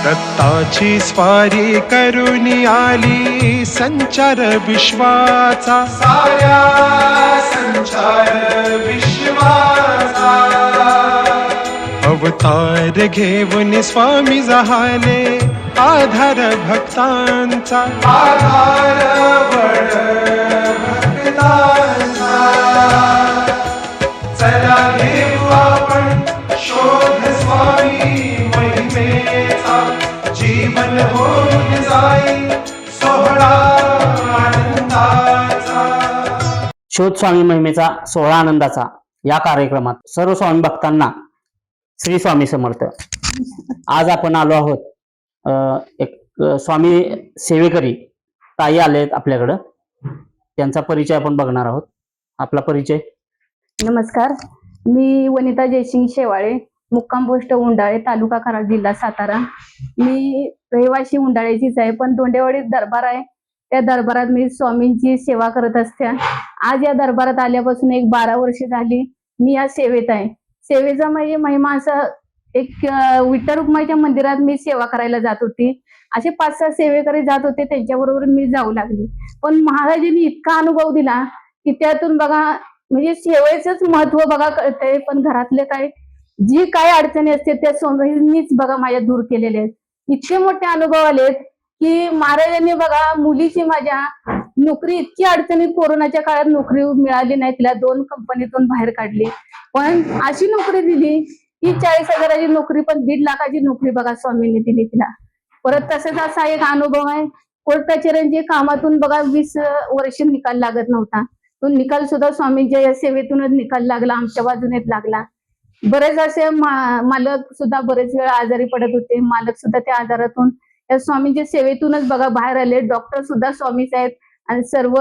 दत्ताची स्वारी करुणी आली संचार विश्वाचा, साऱ्या संचार विश्वाचा. अवतार घेऊन स्वामी झाले आधार भक्तांचा, आधार बळ भक्तांचा. चला घेऊ आपण शोध स्वामी महिमेचा, जीवन होऊन जाईल सोहळा आनंदाचा. शोध स्वामी महिमेचा सोहळा आनंदाचा या कार्यक्रमात सर्व स्वामी भक्तांना श्री स्वामी समर्थ. आज आपण आलो आहोत एक स्वामी सेवेकरी ताई आलेत आपल्याकडं, त्यांचा परिचय आपण बघणार आहोत. आपला परिचय. नमस्कार, मी वनिता जयसिंग शेवाळे, मुक्काम पोस्ट उंडाळे, तालुका कराड, जिल्हा सातारा. मी रहिवाशी उंडाळेचीच आहे, पण दोंडेवाडीत दरबार आहे. त्या दरबारात मी स्वामींची सेवा करत असते. आज या दरबारात आल्यापासून एक 12 वर्ष झाली मी या सेवेत आहे. सेवेचा म्हणजे महिमा असा, एक विठ्ठल रुक्माईच्या मंदिरात मी सेवा करायला जात होती. असे 5-6 सेवेकरी जात होते, त्यांच्याबरोबर मी जाऊ लागली. पण महाराजांनी इतका अनुभव दिला की त्यातून बघा, म्हणजे सेवेचंच महत्व बघा कळतंय. पण घरातले जी काय अडचणी असते त्या स्वामींनीच बघा माझ्या दूर केलेल्या आहेत. इतके मोठे अनुभव आलेत की महाराजांनी बघा, मुलीची माझ्या नोकरी, इतकी अडचणीत कोरोनाच्या काळात नोकरी मिळाली नाही, तिला 2 कंपनीतून बाहेर काढली. पण अशी नोकरी दिली की 40,000ची नोकरी, पण 1.5 लाखाची नोकरी बघा स्वामींनी दिली तिला. परत तसंच असा एक अनुभव आहे, कोर्ट कचेऱ्यांच्या कामातून बघा 20 वर्ष निकाल लागत नव्हता, तो निकाल सुद्धा स्वामींच्या या सेवेतूनच निकाल लागला, आमच्या बाजूनेच लागला. बरेच असे मालक सुद्धा बरेच वेळा आजारी पडत होते, मालक सुद्धा त्या आजारातून या स्वामींच्या सेवेतूनच बघा बाहेर आले. डॉक्टर सुद्धा स्वामीच आहेत आणि सर्व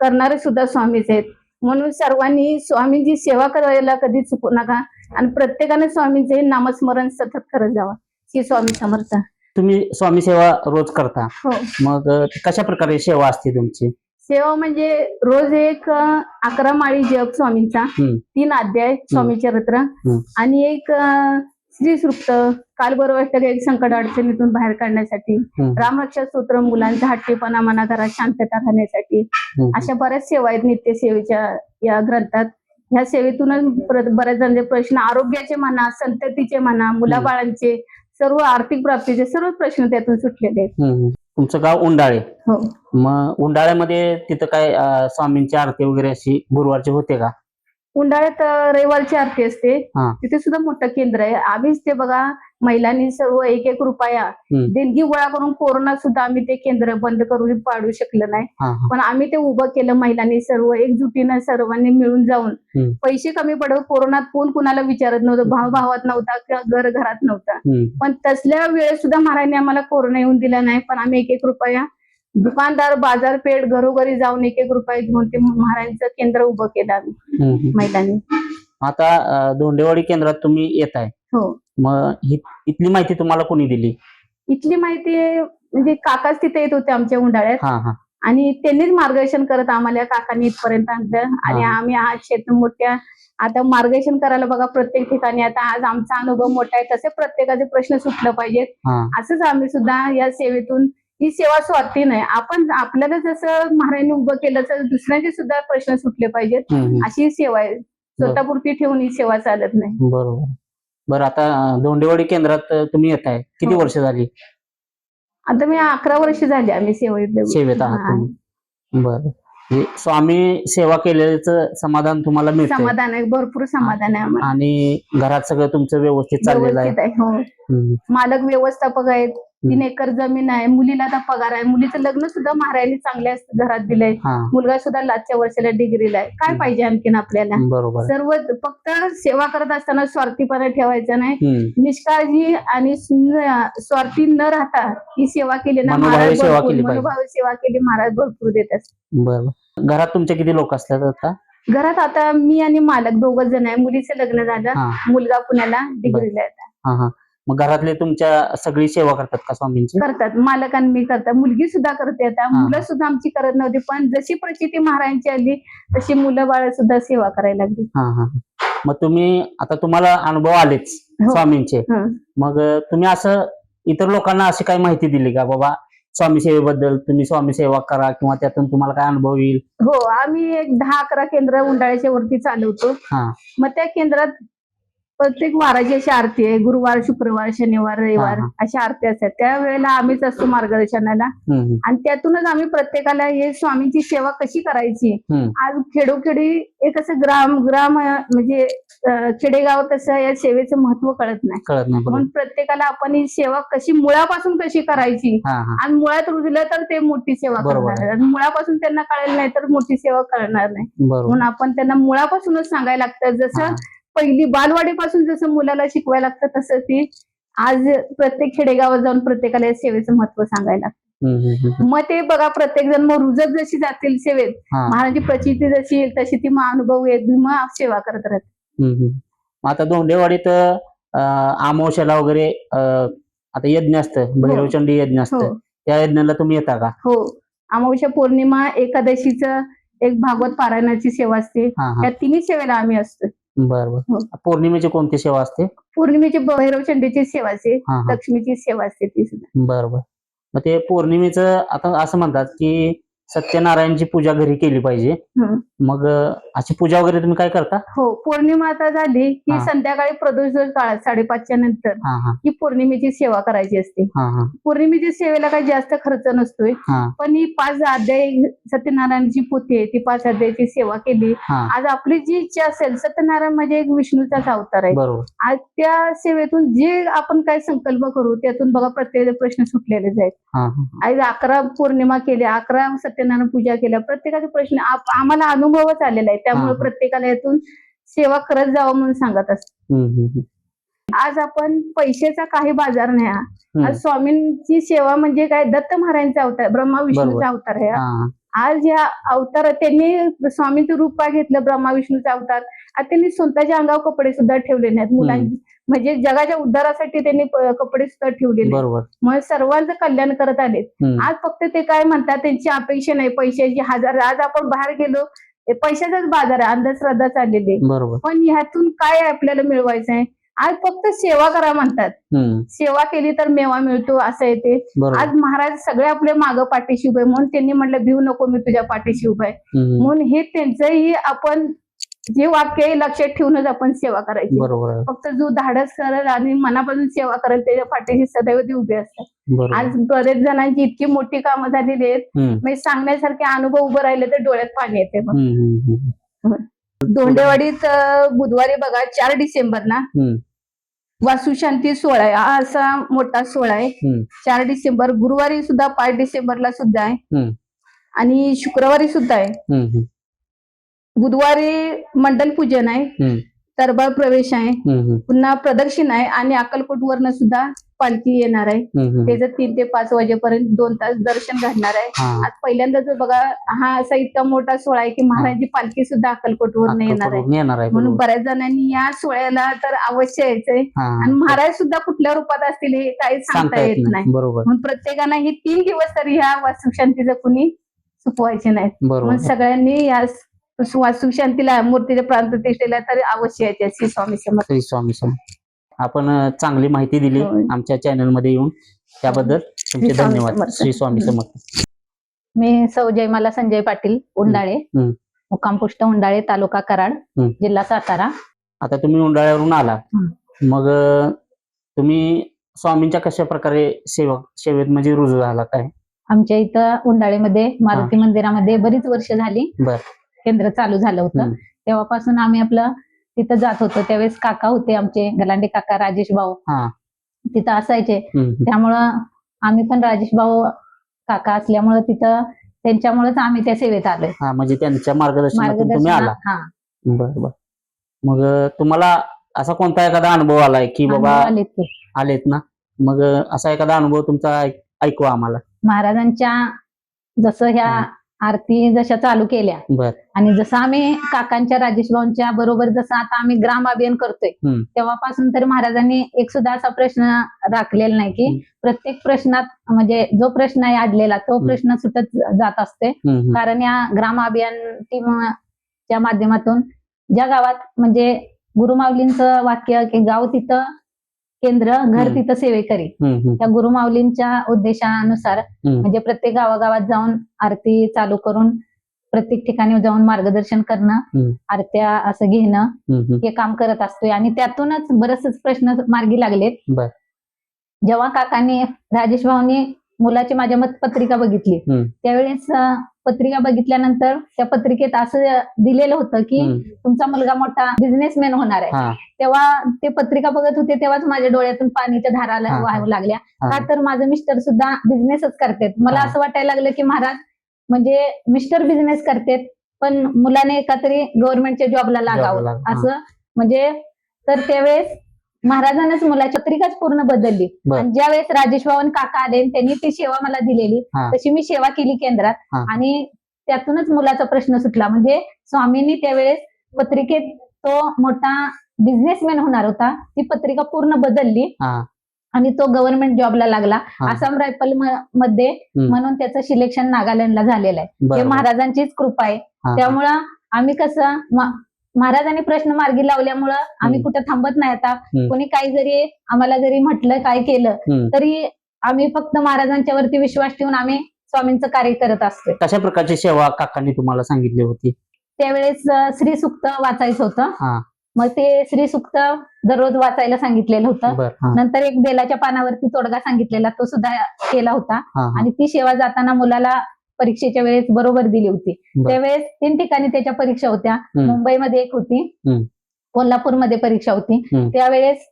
करणारे सुद्धा स्वामीच आहेत. म्हणून सर्वांनी स्वामींची सेवा करायला कधी चुकू नका आणि प्रत्येकाने स्वामींचे नामस्मरण सतत करत जावं. श्री स्वामी समर्थ. तुम्ही स्वामी सेवा रोज करता, हो. मग कशा प्रकारे सेवा असते तुमची? सेवा म्हणजे रोज एक 11 माळी जप स्वामींचा, 3 अध्याय स्वामी चरित्र आणि एक श्री सूक्त, कालभैरवाष्टक, एक संकट अडचणीतून बाहेर काढण्यासाठी, रामरक्षा स्तोत्र, मुलांचा हट्टीपणा मना घरात शांतता राहण्यासाठी. अशा बऱ्याच सेवा आहेत नित्य सेवेच्या या ग्रंथात. ह्या सेवेतूनच बऱ्याच जणांचे प्रश्न, आरोग्याचे म्हणा, संततीचे म्हणा, मुलाबाळांचे, सर्व आर्थिक प्राप्तीचे सर्व प्रश्न त्यातून सुटलेले आहेत. तुमचं गाव उंडाळे. हो. मग उंडाळ्यामध्ये तिथं काय स्वामींची आरती वगैरे अशी गुरुवारची होते का? उंडाळ्यात रविवारची आरती असते, तिथे सुद्धा मोठं केंद्र आहे. आम्हीच ते बघा, महिलांनी सर्व 1-1 रुपया देणगी गोळा करून, कोरोना सुद्धा आम्ही ते केंद्र बंद करून पाडू शकलं नाही, पण आम्ही ते उभं केलं. महिलांनी सर्व एकजुटीनं सर्वांनी मिळून जाऊन. पैसे कमी पडत, कोरोनात कोण कुणाला विचारत नव्हतं, भाव भावात नव्हता किंवा घरात नव्हता, पण तसल्या वेळेस सुद्धा महाराजांनी आम्हाला कोरोना येऊन दिला नाही. पण आम्ही 1-1 रुपया दुकानदार, बाजारपेठ, घरोघरी जाऊन 1-1 रुपया घेऊन ते महाराजांचं केंद्र उभं केलं आम्ही महिलांनी. आता दोंडेवाडी केंद्रात तुम्ही येत आहे. हो. मग इथली माहिती तुम्हाला कोणी दिली? इथली माहिती म्हणजे काकाच तिथे येत होते आमच्या उंडाळ्यात, आणि त्यांनीच मार्गदर्शन करत आम्हाला, काकांनी इथपर्यंत आणलं. आणि आम्ही आज क्षेत्र मोठ्या आता मार्गदर्शन करायला बघा प्रत्येक ठिकाणी. आता आज आमचा अनुभव मोठा आहे, तसे प्रत्येकाचे प्रश्न सुटलं पाहिजेत. असंच आम्ही सुद्धा या सेवेतून, ही सेवा स्वार्थी नाही, आपण आपल्याला जसं महाराजांनी उभं केलं तर दुसऱ्यांचे सुद्धा प्रश्न सुटले पाहिजेत, अशी सेवा आहे. स्वतःपुरती ठेवून ही सेवा चालत नाही. बरोबर. बरं, आता दोंडेवाडी केंद्रात तुम्ही येत आहे, किती वर्ष झाली? आता मी 11 वर्ष झाली आम्ही सेवेत आहात तुम्ही. बरं. स्वामी सेवा केल्याचं समाधान तुम्हाला मिळतं? समाधान आहे, भरपूर समाधान आहे आम्हाला. आणि घरात सगळं तुमचं व्यवस्थित चाललेलं आहे? हो. मालक व्यवस्थापक आहेत, 3 एकर जमीन आहे, मुलीला आता पगार आहे, मुलीचं लग्न सुद्धा महाराजांनी चांगल्या घरात दिलंय, मुलगा सुद्धा लास्टच्या वर्षाला डिग्रीला आहे. काय पाहिजे आणखीन आपल्याला? बरोबर. सर्व फक्त सेवा करत असताना स्वार्थीपणा ठेवायचा नाही, निष्काळजी आणि स्वार्थी न राहता ही सेवा केली ना, महाराज मनोभावी सेवा केली, महाराज भरपूर देत असतात. बरोबर. घरात तुमचे किती लोक असतात आता? घरात आता मी आणि मालक 2 जण आहे. मुलीचं लग्न झालं, मुलगा पुण्याला डिग्रीला आहे. मग घरातले तुमच्या सगळी सेवा करतात का स्वामींची? करतात, मालक आणि मी करतात, मुलगी सुद्धा करते. आता मुलं सुद्धा आमची करत नव्हती, पण जशी प्रचिती महाराजांची आली तशी मुलं बाळ सुद्धा सेवा करायला लागली. मग तुम्ही आता, तुम्हाला अनुभव आलेच स्वामींचे, मग तुम्ही असं इतर लोकांना अशी काही माहिती दिली का बाबा स्वामी सेवेबद्दल, तुम्ही स्वामी सेवा करा किंवा त्यातून तुम्हाला काय अनुभव येईल? हो, आम्ही एक 10-11 केंद्र उंडाळ्याच्या वरती चालवतो. हा मग त्या केंद्रात प्रत्येक वाराची अशी आरती आहे. गुरुवार, शुक्रवार, शनिवार, रविवार हा. अशा आरती असतात. त्यावेळेला आम्हीच असतो मार्गदर्शनाला हम्म, आणि त्यातूनच आम्ही प्रत्येकाला हे स्वामींची सेवा कशी करायची. हम्म, आज खेडोखेडी एक असं ग्राम ग्राम म्हणजे खेडेगाव कसं या सेवेचं महत्व कळत नाही. कळत नाही बरोबर. म्हणून प्रत्येकाला आपण ही सेवा कशी मुळापासून कशी करायची हा हा आणि मुळात रुजलं तर ते मोठी सेवा बरोबर करणार आणि मुळापासून त्यांना कळेल नाही तर मोठी सेवा करणार नाही. बरोबर. म्हणून आपण त्यांना मुळापासूनच सांगायला लागतं. जसं हा. पहिली बालवाडीपासून जसं मुलाला शिकवायला लागतं तसं ती आज प्रत्येक खेडेगावात जाऊन प्रत्येकाला या सेवेचं महत्व सांगायला लागतं. मग ते बघा प्रत्येक जण मग रुजत जशी जातील सेवेत, हा. महाराजांची प्रचिती जशी येईल तशी ती मग अनुभव येत मग सेवा करत राहते. मग आता धोंडेवाडीत आमोशाला वगैरे आता यज्ञ असतं, भैरवचंडी यज्ञ असतं, हो त्या यज्ञाला तुम्ही येता का? हो, अमावस्या पौर्णिमा एकादशीचं एक भागवत पारायणाची सेवा असते. हा हा त्या तिन्ही सेवेला आम्ही असतो. बरं हो. बरं. पौर्णिमेची कोणती सेवा असते? पौर्णिमेची भैरवचंडीची सेवा असते, हा हा लक्ष्मीची सेवा असते ती सुद्धा. बरं बरं. मग ते पौर्णिमेचं आता असं म्हणतात की सत्यनारायणची पूजा घरी केली पाहिजे. हम्म. मग अशी पूजा वगैरे तुम्ही काय करता? हो, पौर्णिमा आता झाली की हा. संध्याकाळी प्रदोष काळात 5:30च्या नंतर हा हा ही पौर्णिमेची सेवा करायची असते. हा हा पौर्णिमेच्या सेवेला काही जास्त खर्च नसतोय, हा पण ही 5 अध्याय सत्यनारायणची पोथी आहे, ती 5 अध्यायाची सेवा केली. हा आज आपली जी इच्छा असेल, सत्यनारायण म्हणजे एक विष्णूचाच अवतार आहे. बरोबर. आज त्या सेवेतून जे आपण काय संकल्प करू त्यातून बघा प्रत्येक प्रश्न सुटलेलेच आहेत. हा हा आज 11 पौर्णिमा केल्या, 11 सत्यनारायण पूजा केल्या, प्रत्येकाचे प्रश्न आम्हाला अनुभवच आलेला आहे. त्यामुळे हा. प्रत्येकाला यातून सेवा करत जावं म्हणून सांगत असतो. हम्म. आज आपण पैशाचा काही बाजार नाही हा. हम्म. आज स्वामींची सेवा म्हणजे काय, दत्त महाराजांचा अवतार, ब्रह्मा विष्णूचा अवतार आहे हा. हा आज या अवतार त्यांनी स्वामींचं रूप काय घेतलं, ब्रह्मा विष्णूचा अवतार. आज त्यांनी स्वतःच्या अंगावर कपडे सुद्धा ठेवले नाहीत मुलांची, म्हणजे जगाच्या उद्धारासाठी त्यांनी कपडे सुद्धा ठेवले नाहीत. बरोबर. मग सर्वांचं कल्याण करत आले. हम्म. आज फक्त ते काय म्हणतात, त्यांची अपेक्षा नाही पैशाची हजार. आज आपण बाहेर गेलो, हे पैशाचाच बाजार आहे, अंधश्रद्धा चाललेली आहे. बरोबर. पण ह्यातून काय आपल्याला मिळवायचं आहे, आज फक्त सेवा करा म्हणतात. हम्म. सेवा केली तर मेवा मिळतो असं आहे ते. बरोबर. आज महाराज सगळे आपल्या मागं पाठीशी उभे, म्हणून त्यांनी म्हटलं भिवू नको, मी तुझ्या पाठीशी उभा आहे. हम्म. म्हणून हे त्यांचंही आपण जे वाक्य आहे लक्षात ठेवूनच आपण सेवा करायची. बरोबर आहे. फक्त जो धाडस करेल आणि मनापासून सेवा करेल त्याच्या पाठीशी सदैव ते उभे असतात. बरोबर. आज बरेच जणांची इतकी मोठी कामं झालेली आहेत, हम्म. म्हणजे सांगण्यासारखे अनुभव उभं राहिले तर डोळ्यात पाणी येते. हम्म. धोंडेवाडीत बुधवारी बघा 4 डिसेंबरला हम्म. वास्तुशांती सोहळा आहे. हा असा मोठा सोहळा आहे. हम्म. 4 डिसेंबर, गुरुवारी सुद्धा 5 डिसेंबरला सुद्धा आहे हम्म. आणि शुक्रवारी सुद्धा आहे. हम्म. बुधवारी मंडल पूजन आहे, हम्म. दरबार प्रवेश आहे, हम्म. पुन्हा प्रदक्षिणा आहे आणि अक्कलकोटवरनं सुद्धा पालखी येणार आहे. हम्म. त्याचं 3 ते 5 वाजेपर्यंत 2 तास दर्शन घडणार आहे. हा. आज पहिल्यांदा जो बघा हा असा इतका मोठा सोहळा आहे की महाराजांची पालखी सुद्धा अक्कलकोटवरून येणार आहे. येणार आहे. म्हणून बरोबर. बऱ्याच जणांनी या सोहळ्याला तर अवश्य यायचंय. हा. आणि महाराज सुद्धा कुठल्या रूपात असतील हे काही सांगता येत नाही. बरोबर. म्हणून प्रत्येकानं ही 3 दिवस तरी ह्या वास्तुशांतीचं कुणी चुकवायचे नाहीत. बरोबर. म्हणून सगळ्यांनी या वास्तुशांतीला मूर्तीच्या प्राणप्रतिष्ठेला तर अवश्य यायचे. श्री स्वामी समर्थ. श्री स्वामी समर्थ. आपण चांगली माहिती दिली होय. आमच्या चॅनल मध्ये येऊन, त्याबद्दल तुमचे श्री स्वामी धन्यवाद. समर्थ. श्री स्वामी समर्थ. मी सौ जयमाला संजय पाटील, उंडाळे, हम्म. मुक्काम पोस्ट उंडाळे, तालुका कराड, हम्म. जिल्हा सातारा. आता तुम्ही उंडाळ्यावरून आला, हम्म. मग तुम्ही स्वामींच्या कशा प्रकारे सेवेत म्हणजे रुजू झाला काय? आमच्या इथं उंडाळेमध्ये मारुती मंदिरामध्ये बरीच वर्ष झाली बर. केंद्र चालू झालं होतं. हम्म. तेव्हापासून आम्ही आपलं तिथं जात होतो. त्यावेळेस काका होते आमचे, गलांडे काका, राजेश भाऊ हा. तिथं असायचे. हम्म. त्यामुळं आम्ही पण राजेश भाऊ काका असल्यामुळं तिथं त्यांच्यामुळेच आम्ही त्या सेवेत आलोय. हा, म्हणजे त्यांच्या मार्गदर्शनातून तुम्ही आला. हा, बर बर. मग तुम्हाला असा कोणता एखादा अनुभव आलाय की बाबा आलेत की. आलेत ना? मग असा एखादा अनुभव तुमचा ऐकवा आम्हाला. महाराजांच्या जसं ह्या आरती जशा चालू केल्या बर. आणि जसं आम्ही काकांच्या, राजेश भाऊंच्या बरोबर जसं आता आम्ही ग्राम अभियान करतोय, हम्म. तेव्हापासून तर महाराजांनी एक सुद्धा असा प्रश्न राखलेला नाही की प्रत्येक प्रश्नात म्हणजे जो प्रश्न आहे अडलेला तो प्रश्न सुटत जात असते. हम्म. कारण या ग्राम अभियान टीमच्या माध्यमातून ज्या गावात म्हणजे गुरुमाऊलींचं वाक्य की गाव तिथं केंद्र घर हम्म. तिथं सेवेकरी हम्म. त्या गुरुमाऊलींच्या उद्देशानुसार हम्म. म्हणजे प्रत्येक गावागावात जाऊन आरती चालू करून प्रत्येक ठिकाणी जाऊन मार्गदर्शन करणं, हम्म. आरत्या असं घेणं, हम्म. हे काम करत असतोय. आणि त्यातूनच बरेचसे प्रश्न मार्गी लागलेत. बर. जेव्हा काकांनी राजेश भाऊनी मुलाची माझ्या मतपत्रिका बघितली, हम्म. त्यावेळेस पत्रिका बघितल्यानंतर त्या पत्रिकेत असं दिलेलं होतं की हम्म. तुमचा मुलगा मोठा बिझनेसमॅन होणार आहे. हा. तेव्हा ते पत्रिका बघत होते तेव्हाच माझ्या डोळ्यातून पाणीच्या धारा हा. वाहू लागल्या. हा. का तर माझं मिस्टर सुद्धा बिझनेसच करतात. मला हा. असं वाटायला लागलं की महाराज म्हणजे मिस्टर बिझनेस करतात पण मुलाने एका तरी गव्हर्नमेंटच्या जॉबला लागावं हा. असं म्हणजे. तर त्यावेळेस महाराजांनाच मुलाची पत्रिकाच पूर्ण बदलली. बर. आणि ज्यावेळेस राजेश भाऊ आणि काका आले आणि त्यांनी ती सेवा मला दिलेली, हा. तशी मी सेवा केली केंद्रात. हा. आणि त्यातूनच मुलाचा प्रश्न सुटला. म्हणजे स्वामींनी त्यावेळेस पत्रिकेत तो मोठा बिझनेसमॅन होणार होता, ती पत्रिका पूर्ण बदलली हा. आणि तो गव्हर्नमेंट जॉबला लागला हा. आसाम रायफल मध्ये. म्हणून त्याचं सिलेक्शन नागालँडला झालेलं आहे. हे बरोबर. महाराजांचीच कृपा आहे. हा. त्यामुळं आम्ही कसं महाराजांनी प्रश्न मार्गी लावल्यामुळं आम्ही कुठं थांबत नाही. आता कोणी काही जरी आम्हाला जरी म्हटलं काय केलं तरी आम्ही फक्त महाराजांच्या वरती विश्वास ठेवून आम्ही स्वामींचं कार्य करत असतोय. कशा प्रकारची सेवा काकांनी तुम्हाला सांगितली होती? त्यावेळेस श्री सुक्त वाचायचं होतं. हा. मग ते श्री सुक्त दररोज वाचायला सांगितलेलं होतं. बर. हा. नंतर एक बेलाच्या पानावरती तोडगा सांगितलेला, तो सुद्धा केला होता. हा. हा. आणि ती सेवा जाताना मुलाला परीक्षेच्या वेळेस बरोबर दिली होती. बर. त्यावेळेस 3 ठिकाणी त्याच्या परीक्षा होत्या. मुंबईमध्ये एक होती, हम्म. कोल्हापूरमध्ये परीक्षा होती त्यावेळेस,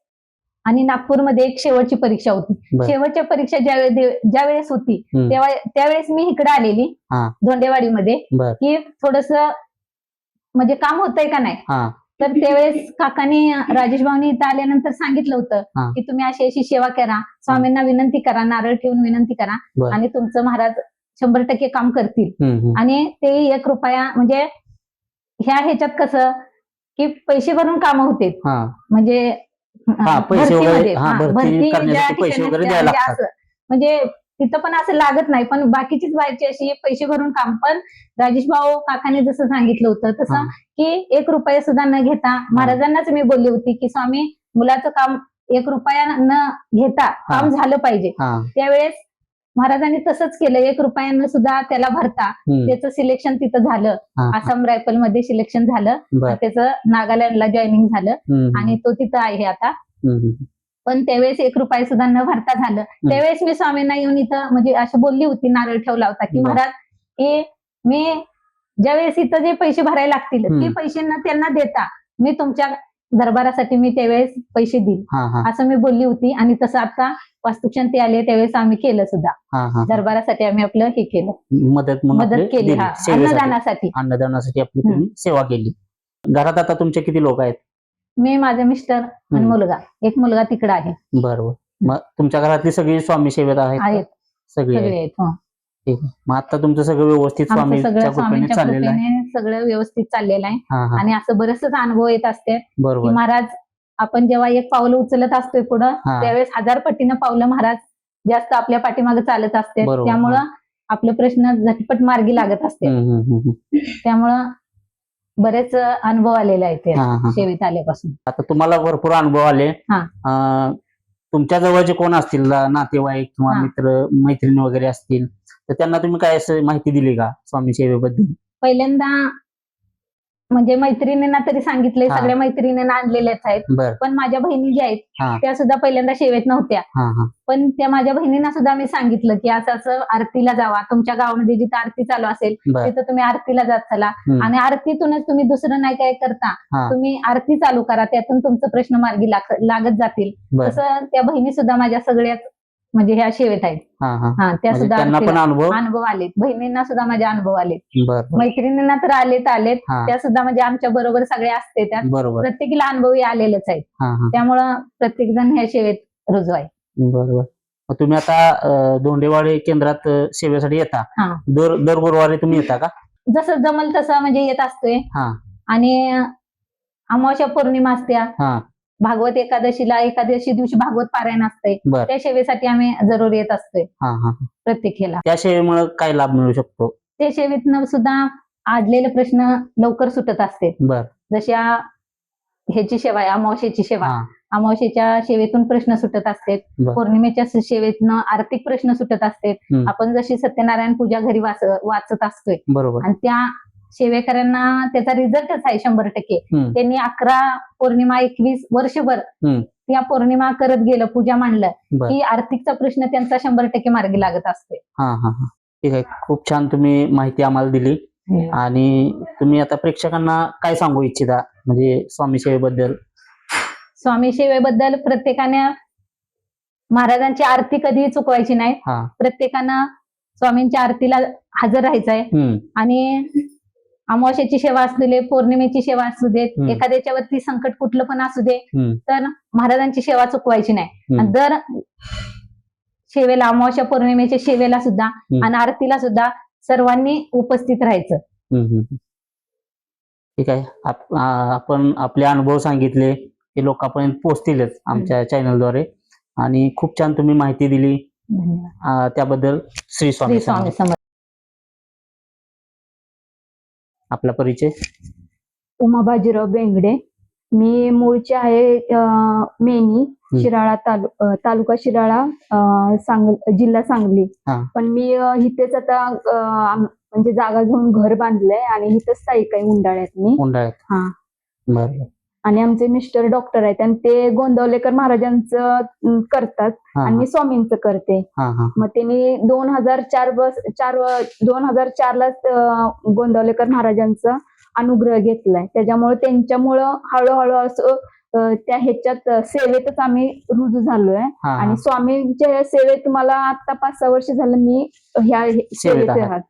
आणि नागपूरमध्ये एक शेवटची परीक्षा होती. बर. शेवटच्या परीक्षा ज्यावेळेस होती त्यावेळेस मी इकडे आलेली हा. धोंडेवाडीमध्ये बर. की थोडस म्हणजे काम होतंय का नाही. हा. तर त्यावेळेस काकांनी राजेश भाऊनी इथं आल्यानंतर सांगितलं होतं हा. की तुम्ही अशी अशी सेवा करा, स्वामींना विनंती करा, नारळ ठेवून विनंती करा बर. आणि तुमचं महाराज 100% काम करतील. हम्म. आणि ते 1 रुपया म्हणजे ह्याच्यात कसं की पैसे भरून कामं होते. हा. म्हणजे हा, पैसे वगैरे भरतीमध्ये, भरती ज्या करण्यासाठी पैसे ठिकाणी वगैरे असते, द्यायला म्हणजे लागतात. असं म्हणजे तिथं पण असं लागत नाही, पण बाकीचीच व्हायची अशी पैसे भरून काम. पण राजेश भाऊ काकाने जसं सांगितलं होतं तसं हा. की 1 रुपया सुद्धा न घेता, महाराजांनाच मी बोलली होती की स्वामी मुलाचं काम 1 रुपया न घेता काम झालं पाहिजे. हा. त्यावेळेस महाराजांनी तसंच केलं. 1 रुपयानं सुद्धा त्याला भरता त्याचं सिलेक्शन तिथं झालं. हा. आसाम रायफल मध्ये सिलेक्शन झालं, बर. त्याचं नागालँडला जॉईनिंग झालं आणि तो तिथं आहे आता. पण त्यावेळेस 1 रुपया सुद्धा न भरता झालं. त्यावेळेस मी स्वामींना येऊन इथं म्हणजे असं बोलली होती, नारळ ठेवला होता की महाराज हे मी ज्यावेळेस इथं जे पैसे भरायला लागतील ते पैसे न त्यांना देता मी तुमच्या दरबारासाठी मी त्यावेळेस पैसे देईल, असं मी बोलली होती. आणि तसं आता वास्तुशांती आले त्यावेळेस आम्ही केलं सुद्धा. दरबारासाठी आम्ही आपलं हे केलं, मदत केली. अन्नदानासाठी आपली तुम्ही सेवा केली. घरात आता तुमचे किती लोक आहेत? मी, माझे मिस्टर आणि मुलगा. एक मुलगा तिकडे आहे. बरोबर. मग तुमच्या घरातली सगळी स्वामी सेवेत आहेत? सगळे आहेत. ठीक आहे. मग आता तुमचं सगळं व्यवस्थित स्वामींच्या कृपेने चाललेलं आहे? सगळं व्यवस्थित चाललेलं आहे. हा. आणि असं बरेचसे अनुभव येत असते की बरोबर. महाराज आपण जेव्हा एक पाऊल उचलत असतोय पुढं, त्यावेळेस 1000 पटीनं पावलं महाराज जास्त आपल्या पाठीमागे चालत असते. त्यामुळं आपले प्रश्न झटपट मार्गी लागत असते. त्यामुळं बरेच अनुभव आलेले आहेत सेवेत आल्यापासून. आता तुम्हाला भरपूर अनुभव आले. तुमच्या जवळचे कोण असतील नातेवाईक किंवा मित्र मैत्रिणी वगैरे असतील तर त्यांना तुम्ही काय असं माहिती दिली का स्वामी सेवेबद्दल? पहिल्यांदा म्हणजे मैत्रिणींना तरी सांगितलंय, सगळ्या मैत्रिणींना आणलेल्याच आहेत. पण माझ्या बहिणी ज्या आहेत त्या सुद्धा पहिल्यांदा सेवेत नव्हत्या. पण त्या माझ्या बहिणींना सुद्धा मी सांगितलं की असं असं आरतीला जावा, तुमच्या गावामध्ये जिथं आरती चालू असेल तिथं तुम्ही आरतीला जात चला, आणि आरतीतूनच तुम्ही दुसरं नाही काय करता, तुम्ही आरती चालू करा, त्यातून तुमचं प्रश्न मार्गी लागत जातील. तसं त्या बहिणी सुद्धा माझ्या सगळ्याच म्हणजे ह्या सेवेत आहेत. त्या सुद्धा अनुभव आलेत. बहिणींना सुद्धा माझे अनुभव आलेत. मैत्रिणींना तर आलेत. त्या सुद्धा म्हणजे आमच्या बरोबर सगळे असते. त्यात प्रत्येकीला अनुभवी आलेलेच आहेत. त्यामुळं प्रत्येक जण ह्या सेवेत रुजू आहे. बरोबर. तुम्ही आता धोंडेवाडी केंद्रात सेवेसाठी येता, दर गुरुवारी तुम्ही येता का? जसं जमल तसं म्हणजे येत असतोय. आणि अमावस्या पौर्णिमा असत्या, भागवत एकादशी दिवशी भागवत पारायण असतंय, त्या सेवेसाठी आम्ही जरूर येत असतोय प्रत्येक ह्याला. त्या सेवेमुळे काय लाभ मिळू शकतो? त्या सेवेतनं सुद्धा आडलेले प्रश्न लवकर सुटत असते. जशा ह्याची सेवा आहे, अमावस्येची सेवा. हा अमावस्येच्या सेवेतून प्रश्न सुटत असतात, बर. पौर्णिमेच्या सेवेतनं आर्थिक प्रश्न सुटत असतात. हम्म. आपण जशी सत्यनारायण पूजा घरी वाचत असतोय बरोबर. आणि त्या सेवेकऱ्यांना त्याचा रिझल्टच आहे 100%. हम्म. त्यांनी 11 पौर्णिमा 21 वर्षभर हम्म. त्या पौर्णिमा करत गेलं, पूजा मांडलं बर. की आर्थिकचा प्रश्न त्यांचा 100% मार्गी लागत असते. हा हा हा ठीक आहे. खूप छान तुम्ही माहिती आम्हाला दिली. आणि तुम्ही आता प्रेक्षकांना काय सांगू इच्छिता म्हणजे स्वामी सेवेबद्दल? स्वामी सेवेबद्दल प्रत्येकाने महाराजांची आरती कधीही चुकवायची नाही. हा. प्रत्येकानं स्वामींच्या आरतीला हजर राहायचं आहे. हम्म. आणि अमावस्येची सेवा असू दे, पौर्णिमेची सेवा असू देत, हम्म. एखाद्याच्यावरती संकट कुठलं पण असू दे, हम्म. तर महाराजांची सेवा चुकवायची नाही. हम्म. आणि दर सेवेला, अमावस्या पौर्णिमेच्या सेवेला सुद्धा आणि आरतीला सुद्धा सर्वांनी उपस्थित राहायचं. ठीक आहे. आपण आपले अनुभव सांगितले ते लोकांपर्यंत पोहोचतीलच आमच्या चॅनलद्वारे. आणि खूप छान तुम्ही माहिती दिली, त्याबद्दल श्री स्वामी स्वामी समर्थ. समर्थ. आपला परिचय? उमा बाजीराव बेंगडे. मी मूळचे आहे मेनी, शिराळा तालुका शिराळा, जिल्हा सांगली. हा. पण मी इथेच आता म्हणजे जागा घेऊन घर बांधलंय आणि इथंच स्थायिक आहे उंडाळ्यात मी. उंडाळ्यात. हा. बरं. आणि आमचे मिस्टर डॉक्टर आहेत आणि ते गोंदवलेकर महाराजांचं करतात आणि मी स्वामींचं करते. मग त्यांनी 2004 ला गोंदवलेकर महाराजांचा अनुग्रह घेतलाय. त्याच्यामुळे त्यांच्यामुळं हळूहळू असं त्या ह्याच्यात सेवेतच आम्ही रुजू झालोय. आणि स्वामींच्या सेवेत मला आता 5-6 वर्ष झालं मी ह्या सेवेत आहात.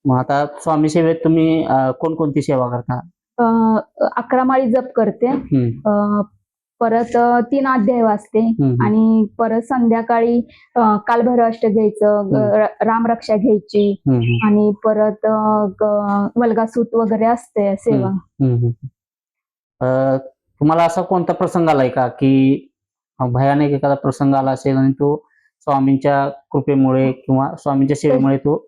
मग आता स्वामी सेवेत तुम्ही कोणकोणती सेवा करता? 11 माळी जप करते, परत 3 अध्याय वाचते आणि परत संध्याकाळी कालभैरव अष्टक घ्यायचं, रामरक्षा घ्यायची आणि परत वल्गासूत वगैरे असते सेवा. तुम्हाला असा कोणता प्रसंग आलाय का की भयानक एखादा प्रसंग आला असेल आणि तो स्वामींच्या कृपेमुळे किंवा स्वामींच्या सेवेमुळे तो?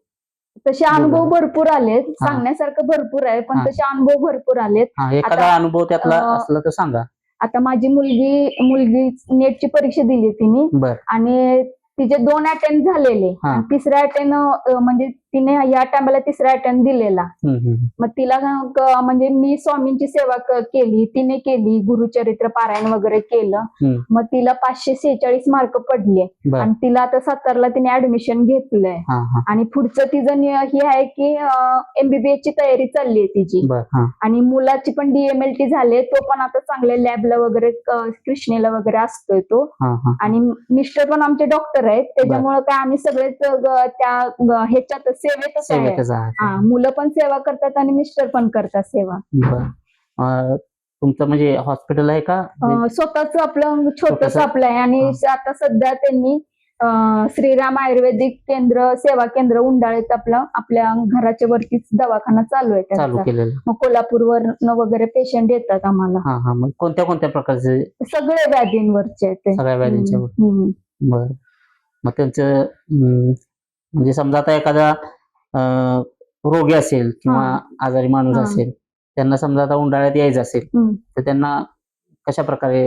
तसे अनुभव भरपूर आलेत, सांगण्यासारखं भरपूर आहे, पण तसे अनुभव भरपूर आलेत. एखादा अनुभव त्यातला असला तर सांगा. आता माझी मुलगी नेटची परीक्षा दिली तिने आणि तिचे 2 अटेम्प्ट झालेले. तिसऱ्या अटेम्प्ट म्हणजे तिने या टायमाला तिसरा अटेम्प्ट दिलेला. मग तिला म्हणजे मी स्वामींची सेवा केली, तिने केली, गुरुचरित्र पारायण वगैरे केलं. मग तिला 546 मार्क पडले आणि तिला आता सातारला तिने ऍडमिशन घेतलंय. आणि पुढचं तिचं हे आहे की MBBS ची तयारी चालली आहे तिची. आणि मुलाची पण DMLT झाले, तो पण आता चांगल्या लॅबला वगैरे कृष्णेला वगैरे असतोय तो. आणि मिस्टर पण आमचे डॉक्टर आहेत, त्याच्यामुळे काय आम्ही सगळेच त्या ह्याच्यात सेवेतच आहे. मुलं पण सेवा करतात आणि मिस्टर पण करतात सेवा. तुमचं म्हणजे हॉस्पिटल आहे का? स्वतःच आपलं छोटस आपलं आहे. आणि आता सध्या त्यांनी श्रीराम आयुर्वेदिक केंद्र सेवा केंद्र उंडाळ्यात आपल्या घराच्या वरतीच दवाखाना चालू आहे त्याचा. मग कोल्हापूरवरून वगैरे पेशंट येतात आम्हाला. मग कोणत्या कोणत्या प्रकारचे? सगळे व्याधींवरचे आहेत. सगळ्या व्याधींच्या. बरं. मग त्यांचं म्हणजे समजा आता एखादा रोगी असेल किंवा आजारी माणूस असेल, त्यांना समजा आता उंडाळ्यात यायचं असेल तर त्यांना कशा प्रकारे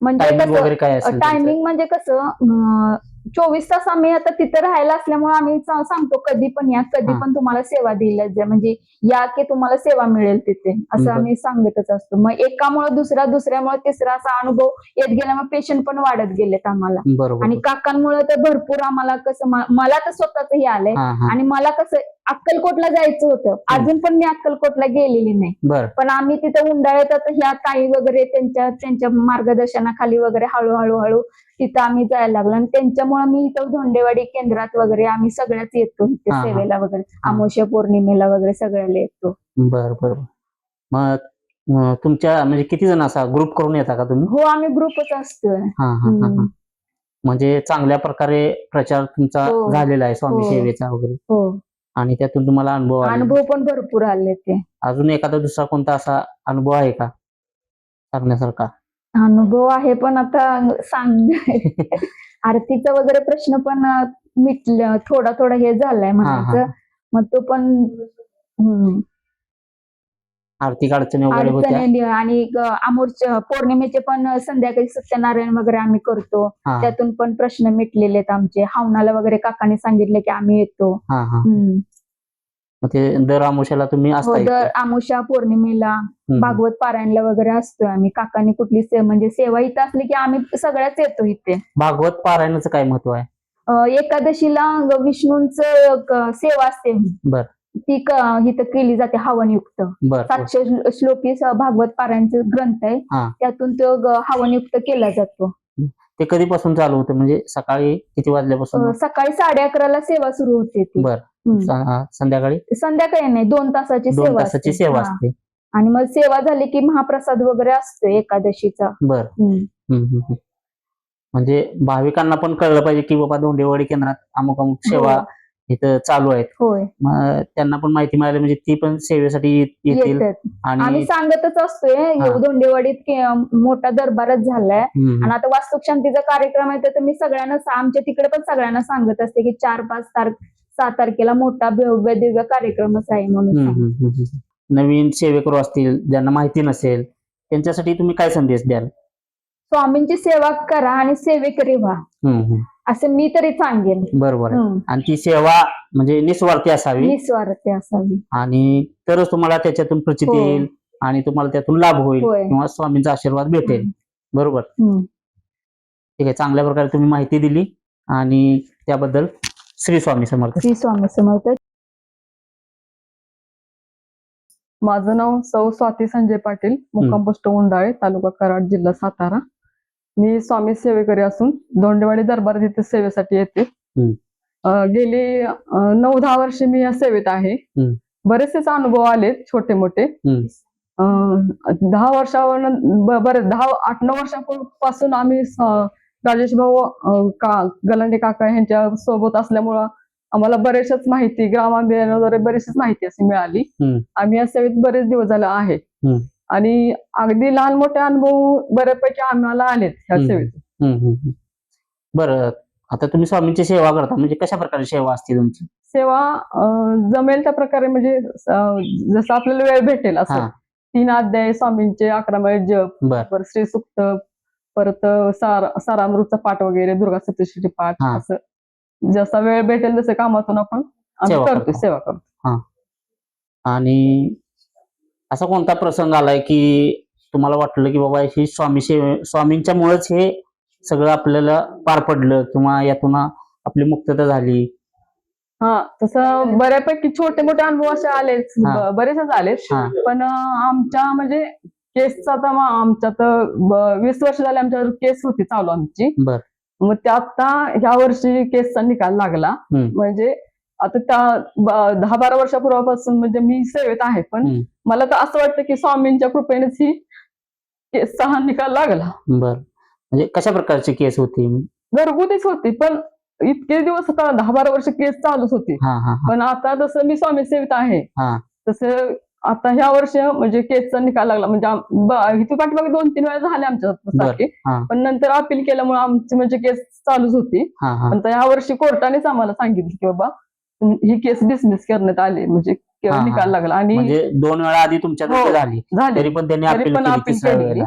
वगैरे काय असेल? टायमिंग म्हणजे कसं 24 तास आम्ही आता तिथे राहायला असल्यामुळे आम्ही सांगतो कधी पण या, कधी पण तुम्हाला सेवा दिल्या जाईल, म्हणजे या की तुम्हाला सेवा मिळेल तिथे, असं आम्ही सांगतच असतो. मग एकामुळे दुसऱ्यामुळे तिसरा असा अनुभव येत गेल्यामुळे पेशंट पण वाढत गेलेत आम्हाला. आणि काकांमुळे तर भरपूर आम्हाला कसं, मला तर स्वतःच हे आलंय. आणि मला कसं अक्कलकोटला जायचं होतं, अजून पण मी अक्कलकोटला गेलेली नाही. पण आम्ही तिथे उंडाळ्यात आता ह्या ताई वगैरे त्यांच्या मार्गदर्शनाखाली वगैरे हळूहळू तिथं आम्ही जायला लागलो. आणि त्यांच्यामुळे मी इथं धोंडेवाडी केंद्रात वगैरे आम्ही सगळ्याच येतो इथे सेवेला वगैरे, अमावस्या पौर्णिमेला वगैरे सगळ्याला येतो. बरं. मग तुमच्या म्हणजे किती जण असा ग्रुप करून येता का तुम्ही? हो, आम्ही ग्रुपच असतोय. म्हणजे चांगल्या प्रकारे प्रचार तुमचा झालेला आहे स्वामी सेवेचा वगैरे. हो. आणि त्यातून तुम्हाला अनुभव पण भरपूर आले. ते अजून एखादा दुसरा कोणता असा अनुभव आहे का सांगण्यासारखा? अनुभव आहे पण आता आरतीचा वगैरे प्रश्न पण मिटलं, थोडा हे झालाय म्हणायचं. मग तो पण आर्थिक अडचणी वगैरे होत्या. अडचणी आणि अमोरच्या पौर्णिमेचे पण संध्याकाळी सत्यनारायण वगैरे आम्ही करतो. हा त्यातून पण प्रश्न मिटलेले आहेत आमचे. हवनाला वगैरे काकांनी सांगितले की आम्ही येतो. हा हा. हम्म. मग ते दर अमावस्याला तुम्ही हो, असता इथे? दर अमावस्या पौर्णिमेला हम्म. भागवत पारायणला वगैरे असतोय आम्ही. काकांनी कुठली म्हणजे सेवा इथं असली की आम्ही सगळ्याच येतो इथे. भागवत पारायणाचं काय महत्व आहे? एकादशीला विष्णूंच सेवा असते. बर ती इथं केली जाते हवनयुक्त. बर 700 श्लोकी भागवत पारायणचा ग्रंथ आहे. हा. त्यातून तो हवनयुक्त केला जातो. ते कधीपासून चालू होतं, म्हणजे सकाळी किती वाजल्यापासून? सकाळी 11:30ला सेवा सुरू होते ती. बर. संध्याकाळी? संध्याकाळी नाही, 2 तासाची 2 सेवा तासाची असते. सेवा हा. असते. आणि मग सेवा झाली की महाप्रसाद वगैरे असतो एकादशीचा. बर. हम्म. म्हणजे भाविकांना पण कळलं पाहिजे की बाबा धोंडेवाडी केंद्रात अमुक अमुक सेवा इथं चालू आहेत. होय, मग त्यांना पण माहिती मिळाली, म्हणजे ती पण सेवेसाठी येतील. येतात. आम्ही आणि सांगतच असतोय हा. धोंडेवाडीत मोठा दरबारच झालाय. आणि आता वास्तुक शांतीचा कार्यक्रम आहे तर मी सगळ्यांना आमच्या तिकडे पण सगळ्यांना सांगत असते की 4-5-6 तारखेला मोठा भव्य दिव्य कार्यक्रमच आहे म्हणून. नवीन सेवेकरू असतील ज्यांना माहिती नसेल त्यांच्यासाठी तुम्ही काय संदेश द्याल? स्वामींची सेवा करा आणि सेवेकरी व्हा, असं मी तरी सांगेन. बरोबर आहे. आणि ती सेवा म्हणजे निस्वार्थी असावी निस्वार्थी असावी. आणि तरच तुम्हाला त्याच्यातून प्रचिती हो. येईल आणि तुम्हाला त्यातून लाभ होईल होय. किंवा स्वामींचा आशीर्वाद भेटेल. बरोबर. ठीक आहे, चांगल्या प्रकारे तुम्ही माहिती दिली आणि त्याबद्दल श्री स्वामी समर्थ. श्री स्वामी समर्थ. माझं नाव सौ स्वाती संजय पाटील, मुक्काम पोस्ट उंडाळे, तालुका कराड, जिल्हा सातारा. मी स्वामी सेवेकरी असून धोंडेवाडी दरबारात इथे सेवेसाठी येते. गेली 9-10 वर्षे मी या सेवेत आहे. बरेचसेच अनुभव आलेत छोटे मोठे. 10 वर्षावर 8-9 वर्षापासून आम्ही राजेश भाऊ गलांडे काका यांच्या सोबत असल्यामुळं आम्हाला बरेचशाच माहिती, ग्रामाभियान वगैरे बरीचशीच माहिती अशी मिळाली. आम्ही या सेवेत बरेच दिवस झाले आहे आणि अगदी लहान मोठे अनुभव बऱ्यापैकी आम्हाला आलेत ह्या सेवेत. बरं, आता तुम्ही स्वामींची सेवा करता, म्हणजे कशा प्रकारची सेवा असते तुमची? सेवा जमेल त्या प्रकारे, म्हणजे जसं आपल्याला वेळ भेटेल असं. 3 अध्याय स्वामींचे, 11 माळे जप, परत श्री सुक्त, परत सारामृतचा पाठ वगैरे, दुर्गा सप्तशतीचे पाठ, असं जसा वेळ भेटेल तसं कामातून आम्ही करतो, सेवा करतो. आणि असा कोणता प्रसंग आलाय की तुम्हाला वाटलं की बाबा ही स्वामींच्या मुळेच हे सगळं आपल्याला पार पडलं किंवा यातून आपली मुक्तता झाली? तसं बऱ्यापैकी छोटे मोठे अनुभव असे आलेच, बरेचच आलेत. पण आमच्या म्हणजे केसचा आता आमच्या तर 20 वर्ष झाले आमच्यावर केस होती चालू आमची. मग त्या आता ह्या वर्षी केसचा निकाल लागला. म्हणजे आता त्या 10-12 वर्षापूर्वापासून म्हणजे मी सेवेत आहे, पण मला तर असं वाटतं की स्वामींच्या कृपेनेच ही केसचा हा निकाल लागला. म्हणजे कशा प्रकारची केस होती? घरगुतीच होती, पण इतके दिवस आता 10-12 वर्ष केस चालूच होती. पण आता जसं मी स्वामी सेवेत आहे तसं आता ह्या वर्षी म्हणजे केसचा निकाल लागला. म्हणजे इथे पाठीमागे 2-3 वेळा झाले आमच्यासारखे, पण नंतर अपील केल्यामुळे आमची म्हणजे केस चालूच होती. पण ह्या वर्षी कोर्टानेच आम्हाला सांगितलं की बाबा ही केस डिसमिस करण्यात आली, म्हणजे निकाल लागला. आणि 2 वेळा आधी तुमच्याकडे झाली, तरी पण त्यांनी अपील केली.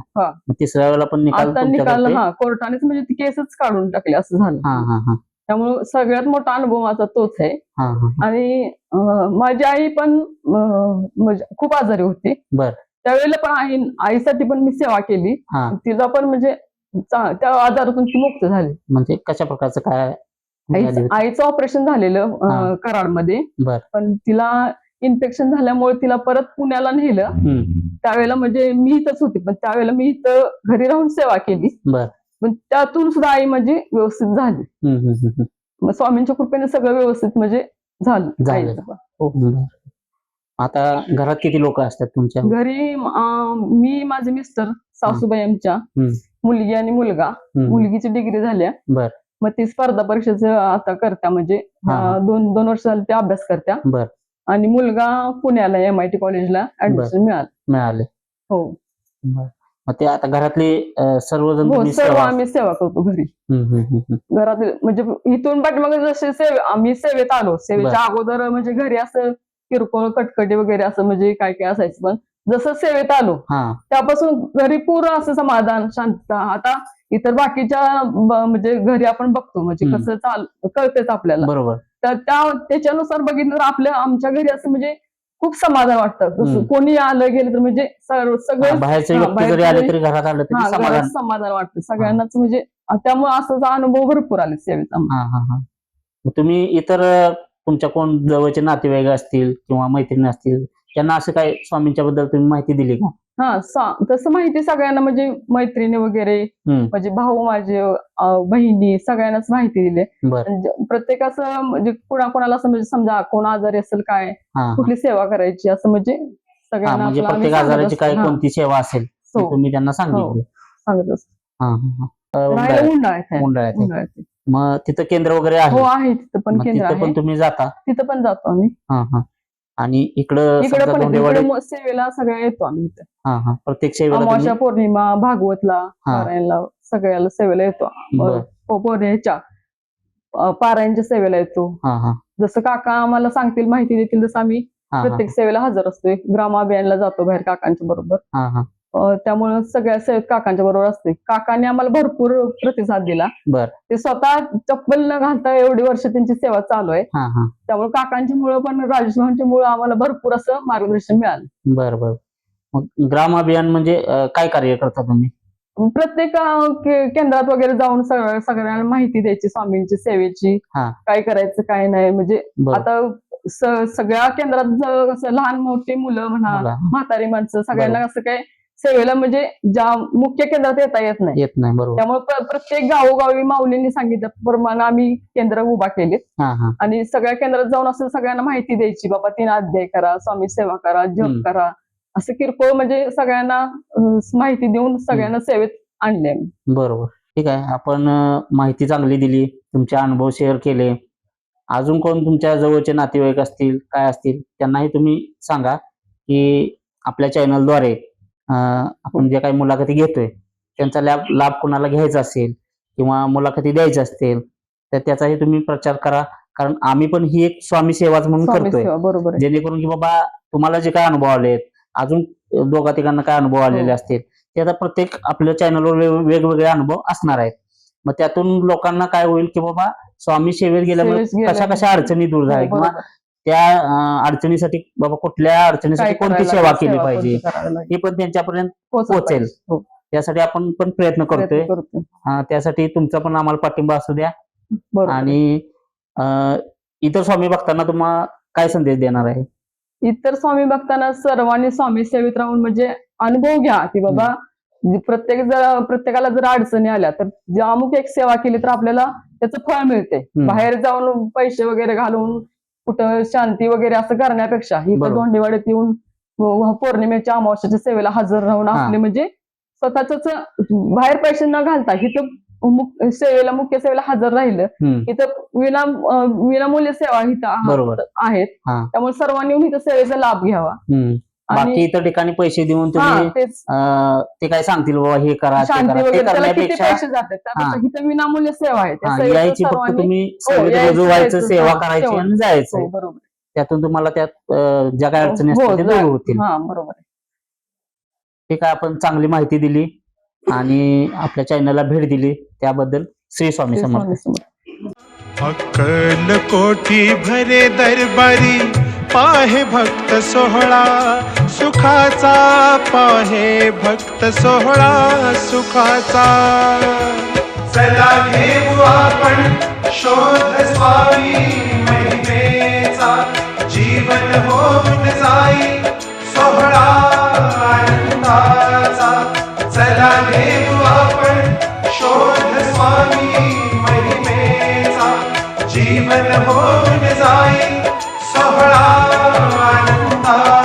तिसऱ्या वेळेला पण निकाल कोर्टानेच म्हणजे ती केसच काढून टाकली, असं झालं. त्यामुळे सगळ्यात मोठा अनुभव माझा तोच आहे. आणि माझी आई पण खूप आजारी होती त्यावेळेला, पण आईसाठी पण मी सेवा केली. तिला पण म्हणजे त्या आजारातून ती मुक्त झाली. म्हणजे कशा प्रकारचं काय? आईचं ऑपरेशन झालेलं कराडमध्ये, पण तिला इन्फेक्शन झाल्यामुळे तिला परत पुण्याला नेलं. त्यावेळेला म्हणजे मी इथंच होती, पण त्यावेळेला मी इथं घरी राहून सेवा केली. पण त्यातून सुद्धा आई म्हणजे व्यवस्थित झाली. मग स्वामींच्या कृपेने सगळं व्यवस्थित म्हणजे झालं. आता घरात किती लोक असतात तुमच्या घरी? मी, माझे मिस्टर, सासूबाई आमच्या, मुलगी आणि मुलगा. मुलगीची डिग्री झाल्या, मग ती स्पर्धा परीक्षेचं आता करत्या, म्हणजे 2 वर्ष झाले ते अभ्यास करत्या. आणि मुलगा पुण्याला MIT कॉलेजला ऍडमिशन मिळाले. हो. मग ते आता घरातले सर्वजण सर्व आम्ही सेवा करतो घरी. घरात म्हणजे इथून पाठीमागे जसे आम्ही सेवेत आलो, सेवेच्या अगोदर म्हणजे घरी असं किरकोळ कटकटी वगैरे असं म्हणजे काय काय असायचं, पण जसं सेवेत आलो हा त्यापासून घरी पूर्ण असं समाधान शांतता. आता इतर बाकीच्या म्हणजे घरी आपण बघतो म्हणजे हम्म. कसं कळतेच आपल्याला, बरोबर तर त्याच्यानुसार बघितलं तर आमच्या घरी असं म्हणजे खूप समाधान वाटतं. जसं हम्म. कोणी आलं गेलं तर म्हणजे सगळे बाहेरचे व्यक्ती जरी आले तरी घरात आलं तरी समाधान. समाधान वाटतं सगळ्यांनाच म्हणजे त्यामुळे असा अनुभव भरपूर आले सेवेचा. हा हा हा मग तुम्ही इतर तुमच्या कोण जवळचे नातेवाईक असतील किंवा मैत्रिणी असतील त्यांना असं काय स्वामींच्या बद्दल तुम्ही माहिती दिली का? तसं माहिती सगळ्यांना म्हणजे मैत्रिणी वगैरे हम्म. म्हणजे भाऊ माझे बहिणी सगळ्यांनाच माहिती दिली. बर प्रत्येकाचं म्हणजे कोणाकोणाला असं म्हणजे समजा कोण आजारी असेल काय हा कुठली सेवा करायची असं म्हणजे हा सगळ्यांना म्हणजे आपलं आम्ही प्रत्येक सांगत आजाराची असतो. काय हा, कोणती सेवा असेल ती हो. तुम्ही त्यांना सांगितली. सांगत असतो. हा हा हा राहायला उंडाळ्यात आहे. उंडाळ्यात आहे. उंडाळ्यात आहे. मग तिथं केंद्र वगैरे हो आहे? आहे तिथं पण मग केंद्र तिथं आहे. पण तुम्ही जाता? तिथं पण जातो आम्ही. हा हा आणि इकडं इकडे समजा पण धोंडेवाडी सेवेला सगळ्या येतो आम्ही इथं. हा हा प्रत्येक सेवेला तुम्ही अमावस्या पौर्णिमा भागवतला हा. पारायणला सगळ्याला सेवेला येतो. बर. पौर्णिमेच्या पारायणच्या सेवेला येतो. हा हा जसं काका आम्हाला सांगतील माहिती देतील तसं आम्ही हा प्रत्येक सेवेला हजर असतोय. ग्रामाभियानला जातो बाहेर काकांच्या बरोबर. हा हा त्यामुळे सगळ्या सेवेत काकांच्या बरोबर असते. काकांनी आम्हाला भरपूर प्रतिसाद दिला. बर ते स्वतः चप्पल न घालता एवढी वर्ष त्यांची सेवा चालू आहे. हा हा त्यामुळे काकांच्या मुळे पण राजेश भाऊंच्या मुळे आम्हाला भरपूर असं मार्गदर्शन मिळालं. बर बर मग ग्राम अभियान म्हणजे काय कार्य करता तुम्ही? प्रत्येक केंद्रात वगैरे जाऊन सगळ्यांना माहिती द्यायची स्वामींची सेवेची, हा. काय करायचं काय नाही. म्हणजे बर. आता सगळ्या केंद्रात कसं लहान मोठी मुलं म्हणा मुलं. म्हातारी माणसं सगळ्यांना असं काय सेवेला म्हणजे ज्या मुख्य केंद्रात येत नाही. येत नाही बरोबर. त्यामुळे प्रत्येक गावोगावी माऊलींनी सांगितल्याप्रमाणे आम्ही केंद्र उभा केलीत. हा हा आणि सगळ्या केंद्रात जाऊन असं सगळ्यांना माहिती द्यायची, बाबा 3 अध्याय करा, स्वामी सेवा करा, जप करा, असं किरकोळ म्हणजे सगळ्यांना माहिती देऊन सगळ्यांना सेवेत आणले. बरोबर ठीक आहे. आपण माहिती चांगली दिली, तुमचे अनुभव शेअर केले. अजून कोण तुमच्या जवळचे नातेवाईक असतील काय असतील त्यांनाही तुम्ही सांगा की आपल्या चॅनलद्वारे आपण जे काही मुलाखती घेतोय त्यांचा लाभ कोणाला घ्यायचा असेल किंवा मुलाखती द्यायच्या असतील तर त्याचाही तुम्ही प्रचार करा. कारण आम्ही पण ही एक स्वामी सेवाच म्हणून करतोय. बरोबर आहे. जेणेकरून की बाबा तुम्हाला जे काय अनुभव आलेत अजून दोघा तिघांना काय अनुभव आलेले असतील ते आता प्रत्येक आपल्या चॅनलवर वेगवेगळे अनुभव असणार आहेत. मग त्यातून लोकांना काय होईल की बाबा स्वामी सेवेत गेल्यामुळे कशा कशा अडचणी दूर झाल्या किंवा त्या अडचणीसाठी बाबा कुठल्या अडचणीसाठी कोणती सेवा केली पाहिजे हे पण त्यांच्यापर्यंत पोहोचेल. त्यासाठी आपण पण प्रयत्न करतोय. त्यासाठी तुमचा पण आम्हाला पाठिंबा असू द्या. आणि इतर स्वामी भक्तांना तुम्हाला काय संदेश देणार आहे? इतर स्वामी भक्तांना सर्वांनी स्वामी सेवेत राहून म्हणजे अनुभव घ्या की बाबा प्रत्येकाला जर अडचणी आल्या तर जे अमुक एक सेवा केली तर आपल्याला त्याचं फळ मिळते. बाहेर जाऊन पैसे वगैरे घालून कुठं शांती वगैरे असं करण्यापेक्षा इथं धोंडेवाडीत येऊन पौर्णिमेच्या अमावस्याच्या सेवेला हजर राहून आपले म्हणजे स्वतःच बाहेर पैसे न घालता इथं सेवेला मुख्य सेवेला हजर राहिलं इथं विनामूल्य सेवा इथं आहेत. त्यामुळे सर्वांनी इथं सेवेचा लाभ घ्यावा. बाकी इतर ठिकाणी पैसे देऊन तुम्ही ते काय सांगतील बाबा हे करा शांती वगैरे पैसे जातात त्यापेक्षा इथं विनामूल्य सेवा आहे. यायची फक्त तुम्ही रुजवायचं सेवा करायची आणि जायचं. बरोबर. त्यातून तुम्हाला त्यात ज्या काही अडचणी असतील ते दूर होतील. बरोबर. ठीक आहे. आपण चांगली माहिती दिली आणि आपल्या चॅनलला भेट दिली त्याबद्दल श्री स्वामी समर्थ. अक्कल कोटी भरे दरबारी पाहे भक्त सोहळा सुखाचा, पाहे भक्त सोहळा सुखाचा. चला घेऊ आपण शोध स्वामी महिमेचा, जीवन होऊन जाई सोहळा आनंदाचा. चला घेऊ आपण शोध स्वामी महिमेचा, जीवन होऊन जाई सोहळा आनंदाचा.